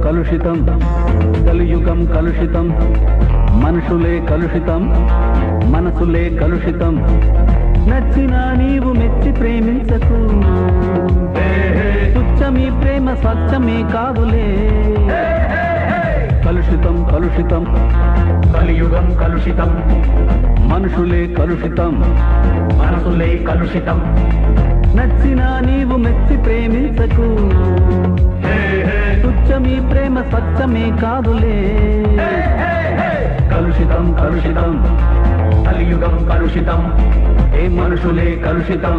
కలుషితం కలియుగం కలుషితం మనుషులే కలుషితం మనసులే కలుషితం నచ్చినా నీవు మెచ్చి ప్రేమించకు తుచ్చమీ ప్రేమ స్వచ్ఛమే కాదులే కలుషితం కలుషితం కలియుగం కలుషితం మనుషులే కలుషితం మనసులే కలుషితం నచ్చినా నీవు మెచ్చి ప్రేమించకు తుచ్చమీ ప్రేమ స్వచ్ఛమే కాదులే కలుషితం కలుషితం కలియుగం కలుషితం ఏ మనుషులే కలుషితం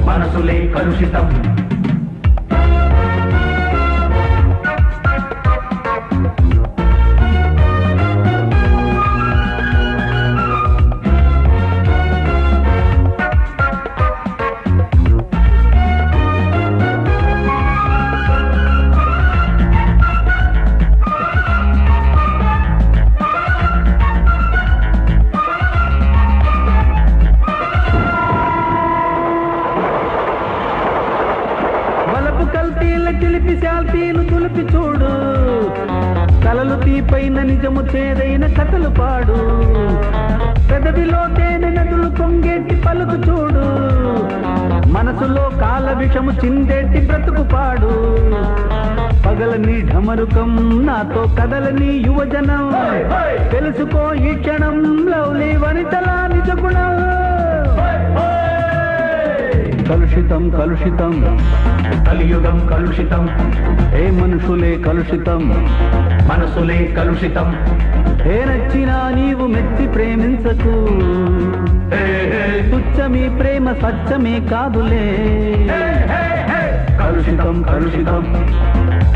మనసులే కలుషితం చిలిపి శాల్తీలు తులిపి చూడు కలలు తీపైన నిజము చేదైన కథలు పాడు పెదవిలో తేనె నదులు పొంగేటి పలుకు చూడు మనసులో కాల విషము చిందేటి బ్రతుకు పాడు పగలని ఢమరుకం నాతో కదలని యువజనం తెలుసుకో ఈ క్షణం లవ్లీ వనితలా నిజ గుణం కలుషితం కలుషితం కలియుగం కలుషితం ఏ మనుషులే కలుషితం మనసులే కలుషితం ఏ నచ్చినా నీవు మెచ్చి ప్రేమించకు తుచ్చమీ ప్రేమ స్వచ్ఛమే కాదులే కలుషితం కలుషితం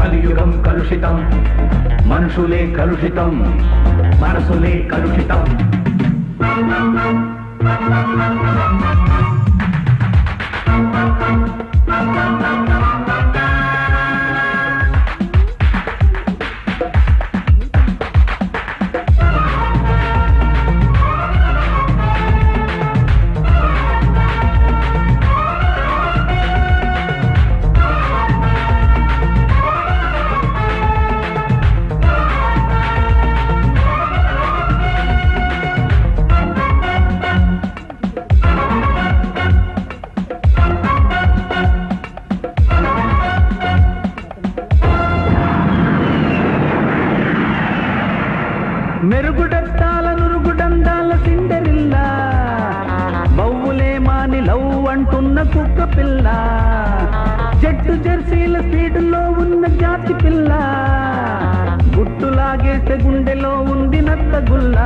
కలియుగం కలుషితం మనుషులే కలుషితం మనసులే కలుషితం మెరుగుడట్టాల నురుగుడందాల సిండరిల్లా బవ్వులే మాని లవ్ అంటున్న కుక్క పిల్ల చెట్టు జెర్సీల స్పీడులో ఉన్న జాతి పిల్ల గుట్టులాగేసే గుండెలో ఉంది నత్తగుల్ల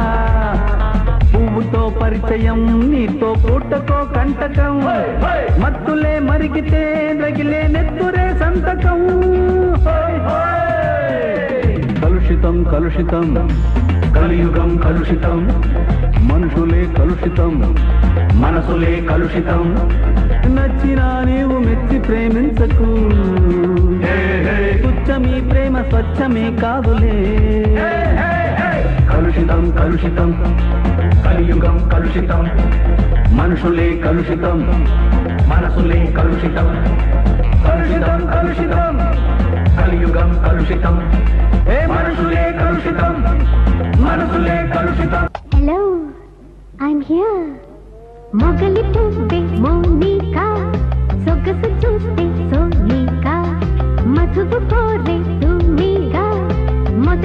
పువ్వుతో పరిచయం నీతో పూటకో కంటకం మత్తులే మరిగితే రగిలే నెత్తురే సంతకం కలుషితం కలుషితం కలియుగం కలుషితం మనుషులే కలుషితం మనసులే కలుషితం నచ్చినా నీవు మెచ్చి ప్రేమించకు తుచ్చమీ ప్రేమ స్వచ్ఛమే కాదులే కలుషితం కలుషితం కలియుగం కలుషితం మనుషులే కలుషితం మనసులే కలుషితం కలుషితం కలుషితం కలియుగం కలుషితం ఏ మనుషులే కలుషితం మనసులే కలుషితం Hello, I'm here. మొగలి పువ్వే మోనికా సొగసు చూస్తే సోనికా మధువు కోరే